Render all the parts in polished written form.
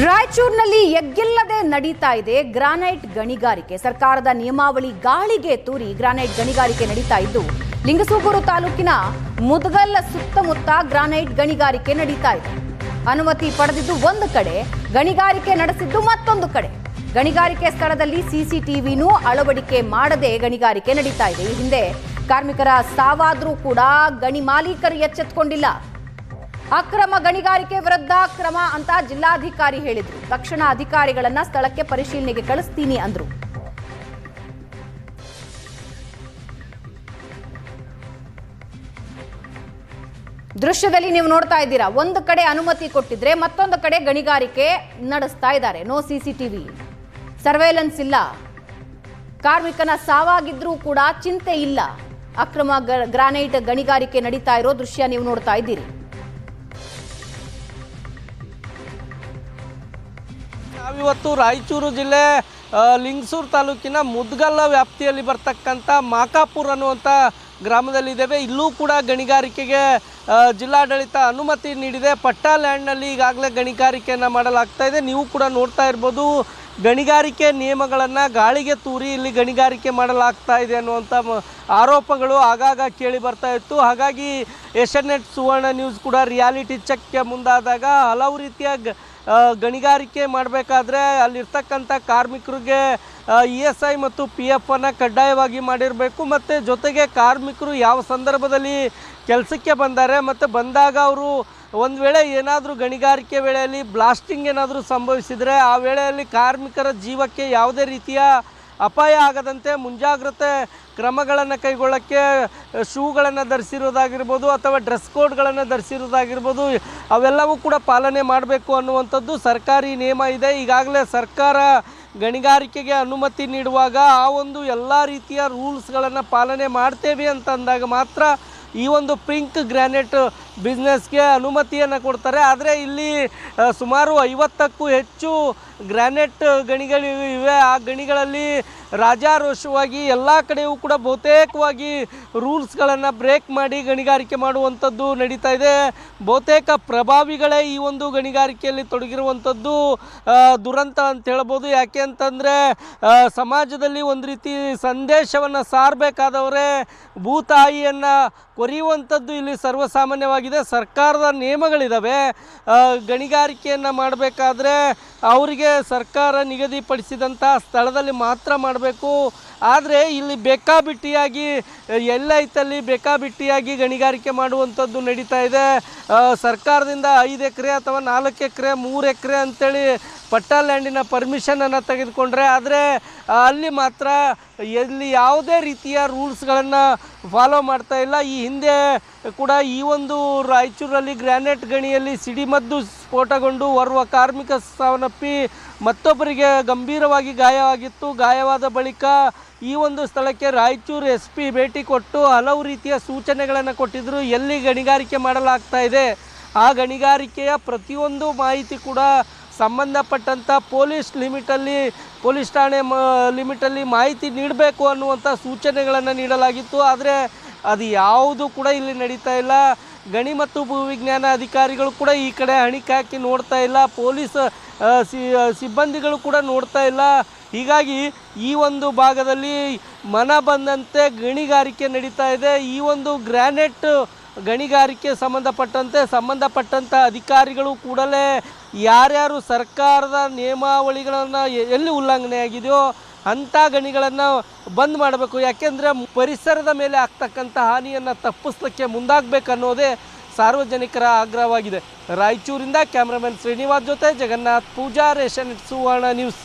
ರಾಯಚೂರಿನಲ್ಲಿ ಎಗ್ಗಿಲ್ಲದೆ ನಡೀತಾ ಇದೆ ಗ್ರಾನೈಟ್ ಗಣಿಗಾರಿಕೆ. ಸರ್ಕಾರದ ನಿಯಮಾವಳಿ ಗಾಳಿಗೆ ತೂರಿ ಗ್ರಾನೈಟ್ ಗಣಿಗಾರಿಕೆ ನಡೀತಾ ಇದ್ದು ಲಿಂಗಸೂಗೂರು ತಾಲೂಕಿನ ಮುದಗಲ್ ಸುತ್ತಮುತ್ತ ಗ್ರಾನೈಟ್ ಗಣಿಗಾರಿಕೆ ನಡೀತಾ ಇದೆ. ಅನುಮತಿ ಪಡೆದಿದ್ದು ಒಂದು ಕಡೆ, ಗಣಿಗಾರಿಕೆ ನಡೆಸಿದ್ದು ಮತ್ತೊಂದು ಕಡೆ. ಗಣಿಗಾರಿಕೆ ಸ್ಥಳದಲ್ಲಿ ಸಿಸಿಟಿವಿನೂ ಅಳವಡಿಕೆ ಮಾಡದೆ ಗಣಿಗಾರಿಕೆ ನಡೀತಾ ಇದೆ. ಈ ಹಿಂದೆ ಕಾರ್ಮಿಕರ ಸಾವಾದ್ರೂ ಕೂಡ ಗಣಿ ಮಾಲೀಕರು ಎಚ್ಚೆತ್ತುಕೊಂಡಿಲ್ಲ. ಅಕ್ರಮ ಗಣಿಗಾರಿಕೆ ವಿರುದ್ಧ ಕ್ರಮ ಅಂತ ಜಿಲ್ಲಾಧಿಕಾರಿ ಹೇಳಿದ್ರು. ತಕ್ಷಣ ಅಧಿಕಾರಿಗಳನ್ನ ಸ್ಥಳಕ್ಕೆ ಪರಿಶೀಲನೆಗೆ ಕಳಿಸ್ತೀನಿ ಅಂದ್ರು. ದೃಶ್ಯದಲ್ಲಿ ನೀವು ನೋಡ್ತಾ ಇದ್ದೀರಾ, ಒಂದು ಕಡೆ ಅನುಮತಿ ಕೊಟ್ಟಿದ್ರೆ ಮತ್ತೊಂದು ಕಡೆ ಗಣಿಗಾರಿಕೆ ನಡೆಸ್ತಾ ಇದ್ದಾರೆ. ನೋ ಸಿಸಿಟಿವಿ, ಸರ್ವೇಲೆನ್ಸ್ ಇಲ್ಲ. ಕಾರ್ಮಿಕನ ಸಾವಾಗಿದ್ರೂ ಕೂಡ ಚಿಂತೆ ಇಲ್ಲ. ಅಕ್ರಮ ಗ್ರಾನೈಟ್ ಗಣಿಗಾರಿಕೆ ನಡೀತಾ ಇರೋ ದೃಶ್ಯ ನೀವು ನೋಡ್ತಾ ಇದ್ದೀರಿ. ನಾವಿವತ್ತು ರಾಯಚೂರು ಜಿಲ್ಲೆ ಲಿಂಗಸೂರು ತಾಲೂಕಿನ ಮುದಗಲ್ ವ್ಯಾಪ್ತಿಯಲ್ಲಿ ಬರ್ತಕ್ಕಂಥ ಮಾಕಾಪುರ್ ಅನ್ನುವಂಥ ಗ್ರಾಮದಲ್ಲಿದ್ದೇವೆ. ಇಲ್ಲೂ ಕೂಡ ಗಣಿಗಾರಿಕೆಗೆ ಜಿಲ್ಲಾಡಳಿತ ಅನುಮತಿ ನೀಡಿದೆ. ಪಟ್ಟಾ ಲ್ಯಾಂಡ್ನಲ್ಲಿ ಈಗಾಗಲೇ ಗಣಿಗಾರಿಕೆಯನ್ನು ಮಾಡಲಾಗ್ತಾ ಇದೆ. ನೀವು ಕೂಡ ನೋಡ್ತಾ ಇರ್ಬೋದು, ಗಣಿಗಾರಿಕೆ ನಿಯಮಗಳನ್ನು ಗಾಳಿಗೆ ತೂರಿ ಇಲ್ಲಿ ಗಣಿಗಾರಿಕೆ ಮಾಡಲಾಗ್ತಾ ಇದೆ ಅನ್ನುವಂಥ ಆರೋಪಗಳು ಆಗಾಗ ಕೇಳಿ ಬರ್ತಾ ಇತ್ತು. ಹಾಗಾಗಿ ಏಷ್ಯಾನೆಟ್ ಸುವರ್ಣ ನ್ಯೂಸ್ ಕೂಡ ರಿಯಾಲಿಟಿ ಚೆಕ್ಗೆ ಮುಂದಾದಾಗ ಹಲವು ರೀತಿಯ ಗಣಿಗಾರಿಕೆ ಮಾಡಬೇಕಾದ್ರೆ ಅಲ್ಲಿರ್ತಕ್ಕಂಥ ಕಾರ್ಮಿಕರಿಗೆ ESI ಮತ್ತು PF ಅನ್ನು ಕಡ್ಡಾಯವಾಗಿ ಮಾಡಿರಬೇಕು. ಮತ್ತು ಜೊತೆಗೆ ಕಾರ್ಮಿಕರು ಯಾವ ಸಂದರ್ಭದಲ್ಲಿ ಕೆಲಸಕ್ಕೆ ಬಂದಾರೆ ಮತ್ತು ಬಂದಾಗ ಅವರು ಒಂದು ವೇಳೆ ಏನಾದರೂ ಗಣಿಗಾರಿಕೆ ವೇಳೆಯಲ್ಲಿ ಬ್ಲಾಸ್ಟಿಂಗ್ ಏನಾದರೂ ಸಂಭವಿಸಿದರೆ ಆ ವೇಳೆಯಲ್ಲಿ ಕಾರ್ಮಿಕರ ಜೀವಕ್ಕೆ ಯಾವುದೇ ರೀತಿಯ ಅಪಾಯ ಆಗದಂತೆ ಮುಂಜಾಗ್ರತೆ ಕ್ರಮಗಳನ್ನು ಕೈಗೊಳ್ಳೋಕ್ಕೆ ಶೂಗಳನ್ನು ಧರಿಸಿರೋದಾಗಿರ್ಬೋದು ಅಥವಾ ಡ್ರೆಸ್ ಕೋಡ್ಗಳನ್ನು ಧರಿಸಿರೋದಾಗಿರ್ಬೋದು, ಅವೆಲ್ಲವೂ ಕೂಡ ಪಾಲನೆ ಮಾಡಬೇಕು ಅನ್ನುವಂಥದ್ದು ಸರ್ಕಾರಿ ನಿಯಮ ಇದೆ. ಈಗಾಗಲೇ ಸರ್ಕಾರ ಗಣಿಗಾರಿಕೆಗೆ ಅನುಮತಿ ನೀಡುವಾಗ ಆ ಒಂದು ಎಲ್ಲ ರೀತಿಯ ರೂಲ್ಸ್ಗಳನ್ನು ಪಾಲನೆ ಮಾಡ್ತೇವೆ ಅಂತಂದಾಗ ಮಾತ್ರ ಈ ಒಂದು ಪಿಂಕ್ ಗ್ರಾನೈಟ್ ಬಿಸ್ನೆಸ್ಗೆ ಅನುಮತಿಯನ್ನು ಕೊಡ್ತಾರೆ. ಆದರೆ ಇಲ್ಲಿ ಸುಮಾರು 50ಕ್ಕೂ ಹೆಚ್ಚು ಗ್ರಾನೈಟ್ ಗಣಿಗಳಿವೆ. ಆ ಗಣಿಗಳಲ್ಲಿ ರಾಜಾರೋಷವಾಗಿ ಎಲ್ಲ ಕಡೆಯೂ ಕೂಡ ಬಹುತೇಕವಾಗಿ ರೂಲ್ಸ್ಗಳನ್ನು ಬ್ರೇಕ್ ಮಾಡಿ ಗಣಿಗಾರಿಕೆ ಮಾಡುವಂಥದ್ದು ನಡೀತಾ ಇದೆ. ಬಹುತೇಕ ಪ್ರಭಾವಿಗಳೇ ಈ ಒಂದು ಗಣಿಗಾರಿಕೆಯಲ್ಲಿ ತೊಡಗಿರುವಂಥದ್ದು ದುರಂತ ಅಂತ ಹೇಳ್ಬೋದು. ಯಾಕೆ ಅಂತಂದರೆ ಸಮಾಜದಲ್ಲಿ ಒಂದು ರೀತಿ ಸಂದೇಶವನ್ನು ಸಾರಬೇಕಾದವರೇ ಭೂತಾಯಿಯನ್ನು ಕೊರೆಯುವಂಥದ್ದು ಇಲ್ಲಿ ಸರ್ವಸಾಮಾನ್ಯವಾಗಿದೆ. ಸರ್ಕಾರದ ನಿಯಮಗಳಿದ್ದಾವೆ. ಗಣಿಗಾರಿಕೆಯನ್ನು ಮಾಡಬೇಕಾದ್ರೆ ಅವರಿಗೆ ಸರ್ಕಾರ ನಿಗದಿಪಡಿಸಿದಂಥ ಸ್ಥಳದಲ್ಲಿ ಮಾತ್ರ ಮಾಡಬೇಕು. ಆದರೆ ಇಲ್ಲಿ ಬೇಕಾಬಿಟ್ಟಿಯಾಗಿ ಎಲ್ಲೈತಲ್ಲಿ ಬೇಕಾಬಿಟ್ಟಿಯಾಗಿ ಗಣಿಗಾರಿಕೆ ಮಾಡುವಂಥದ್ದು ನಡೀತಾ ಇದೆ. ಸರ್ಕಾರದಿಂದ 5 ಎಕರೆ ಅಥವಾ 4 ಎಕರೆ 3 ಎಕರೆ ಅಂಥೇಳಿ ಪಟ್ಟಾ ಲ್ಯಾಂಡಿನ ಪರ್ಮಿಷನನ್ನು ತೆಗೆದುಕೊಂಡ್ರೆ, ಆದರೆ ಅಲ್ಲಿ ಮಾತ್ರ ಎಲ್ಲಿ ಯಾವುದೇ ರೀತಿಯ ರೂಲ್ಸ್ಗಳನ್ನು ಫಾಲೋ ಮಾಡ್ತಾ ಇಲ್ಲ. ಈ ಹಿಂದೆ ಕೂಡ ಈ ಒಂದು ರಾಯಚೂರಲ್ಲಿ ಗ್ರಾನೈಟ್ ಗಣಿಯಲ್ಲಿ ಸಿಡಿಮದ್ದು ಸ್ಫೋಟಗೊಂಡು ಓರ್ವ ಕಾರ್ಮಿಕ ಸಾವನ್ನಪ್ಪಿ ಮತ್ತೊಬ್ಬರಿಗೆ ಗಂಭೀರವಾಗಿ ಗಾಯವಾಗಿತ್ತು. ಗಾಯವಾದ ಬಳಿಕ ಈ ಒಂದು ಸ್ಥಳಕ್ಕೆ ರಾಯಚೂರು SP ಭೇಟಿ ಕೊಟ್ಟು ಹಲವು ರೀತಿಯ ಸೂಚನೆಗಳನ್ನು ಕೊಟ್ಟಿದ್ದರು. ಎಲ್ಲಿ ಗಣಿಗಾರಿಕೆ ಮಾಡಲಾಗ್ತಾ ಇದೆ ಆ ಗಣಿಗಾರಿಕೆಯ ಪ್ರತಿಯೊಂದು ಮಾಹಿತಿ ಕೂಡ ಸಂಬಂಧಪಟ್ಟಂಥ ಪೊಲೀಸ್ ಠಾಣೆ ಲಿಮಿಟಲ್ಲಿ ಮಾಹಿತಿ ನೀಡಬೇಕು ಅನ್ನುವಂಥ ಸೂಚನೆಗಳನ್ನು ನೀಡಲಾಗಿತ್ತು. ಆದರೆ ಅದು ಯಾವುದು ಕೂಡ ಇಲ್ಲಿ ನಡೀತಾ ಇಲ್ಲ. ಗಣಿ ಮತ್ತು ಭೂವಿಜ್ಞಾನ ಅಧಿಕಾರಿಗಳು ಕೂಡ ಈ ಕಡೆ ಹಣಿಕೆ ಹಾಕಿ ನೋಡ್ತಾ ಇಲ್ಲ. ಪೊಲೀಸ್ ಸಿಬ್ಬಂದಿಗಳು ಕೂಡ ನೋಡ್ತಾ ಇಲ್ಲ. ಹೀಗಾಗಿ ಈ ಒಂದು ಭಾಗದಲ್ಲಿ ಮನ ಬಂದಂತೆ ಗಣಿಗಾರಿಕೆ ನಡೀತಾ ಇದೆ. ಈ ಒಂದು ಗ್ರಾನೈಟ್ ಗಣಿಗಾರಿಕೆ ಸಂಬಂಧಪಟ್ಟಂಥ ಅಧಿಕಾರಿಗಳು ಕೂಡಲೇ ಯಾರ್ಯಾರು ಸರ್ಕಾರದ ನಿಯಮಾವಳಿಗಳನ್ನು ಎಲ್ಲಿ ಉಲ್ಲಂಘನೆ ಆಗಿದೆಯೋ ಅಂಥ ಗಣಿಗಳನ್ನು ಬಂದ್ ಮಾಡಬೇಕು. ಯಾಕೆಂದರೆ ಪರಿಸರದ ಮೇಲೆ ಆಗ್ತಕ್ಕಂಥ ಹಾನಿಯನ್ನು ತಪ್ಪಿಸಲಿಕ್ಕೆ ಮುಂದಾಗಬೇಕನ್ನೋದೇ ಸಾರ್ವಜನಿಕರ ಆಗ್ರಹವಾಗಿದೆ. ರಾಯಚೂರಿಂದ ಕ್ಯಾಮ್ರಾಮನ್ ಶ್ರೀನಿವಾಸ್ ಜೊತೆ ಜಗನ್ನಾಥ್ ಪೂಜಾರ್, ಏಷ್ಯಾನೆಟ್ ಸುವರ್ಣ ನ್ಯೂಸ್.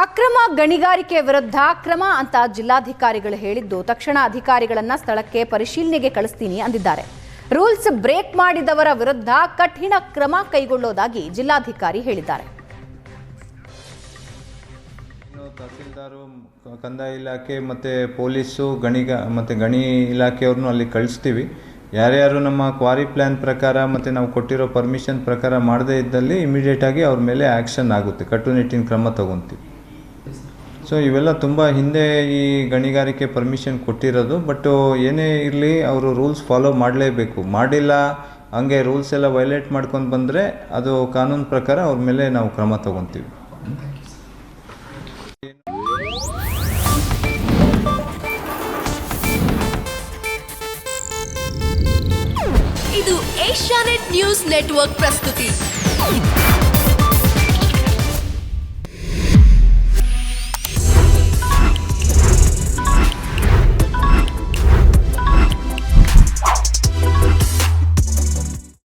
ಅಕ್ರಮ ಗಣಿಗಾರಿಕೆ ವಿರುದ್ಧ ಕ್ರಮ ಅಂತ ಜಿಲ್ಲಾಧಿಕಾರಿಗಳು ಹೇಳಿದ್ದು, ತಕ್ಷಣ ಅಧಿಕಾರಿಗಳನ್ನ ಸ್ಥಳಕ್ಕೆ ಪರಿಶೀಲನೆಗೆ ಕಳಿಸ್ತೀನಿ ಅಂದಿದ್ದಾರೆ. ರೂಲ್ಸ್ ಬ್ರೇಕ್ ಮಾಡಿದವರ ವಿರುದ್ಧ ಕಠಿಣ ಕ್ರಮ ಕೈಗೊಳ್ಳೋದಾಗಿ ಜಿಲ್ಲಾಧಿಕಾರಿ ಹೇಳಿದ್ದಾರೆ. ತಹಸೀಲ್ದಾರು, ಕಂದಾಯ ಇಲಾಖೆ ಮತ್ತು ಪೊಲೀಸು, ಗಣಿ ಇಲಾಖೆಯವ್ರನ್ನೂ ಅಲ್ಲಿ ಕಳಿಸ್ತೀವಿ. ಯಾರ್ಯಾರು ನಮ್ಮ ಕ್ವಾರಿ ಪ್ಲ್ಯಾನ್ ಪ್ರಕಾರ ಮತ್ತು ನಾವು ಕೊಟ್ಟಿರೋ ಪರ್ಮಿಷನ್ ಪ್ರಕಾರ ಮಾಡದೇ ಇದ್ದಲ್ಲಿ ಇಮಿಡಿಯೇಟಾಗಿ ಅವ್ರ ಮೇಲೆ ಆ್ಯಕ್ಷನ್ ಆಗುತ್ತೆ, ಕಟ್ಟುನಿಟ್ಟಿನ ಕ್ರಮ ತಗೊತೀವಿ. ಸೊ ಇವೆಲ್ಲ ತುಂಬ ಹಿಂದೆ ಈ ಗಣಿಗಾರಿಕೆ ಪರ್ಮಿಷನ್ ಕೊಟ್ಟಿರೋದು. ಬಟ್ ಏನೇ ಇರಲಿ ಅವರು ರೂಲ್ಸ್ ಫಾಲೋ ಮಾಡಲೇಬೇಕು. ಮಾಡಿಲ್ಲ ಹಂಗೆ ರೂಲ್ಸ್ ಎಲ್ಲ ವೈಲೇಟ್ ಮಾಡ್ಕೊಂಡು ಬಂದರೆ ಅದು ಕಾನೂನು ಪ್ರಕಾರ ಅವ್ರ ಮೇಲೆ ನಾವು ಕ್ರಮ ತಗೊತೀವಿ. ಇದು ಏಷ್ಯಾನೆಟ್ ನ್ಯೂಸ್ ನೆಟ್ವರ್ಕ್ ಪ್ರಸ್ತುತಿ.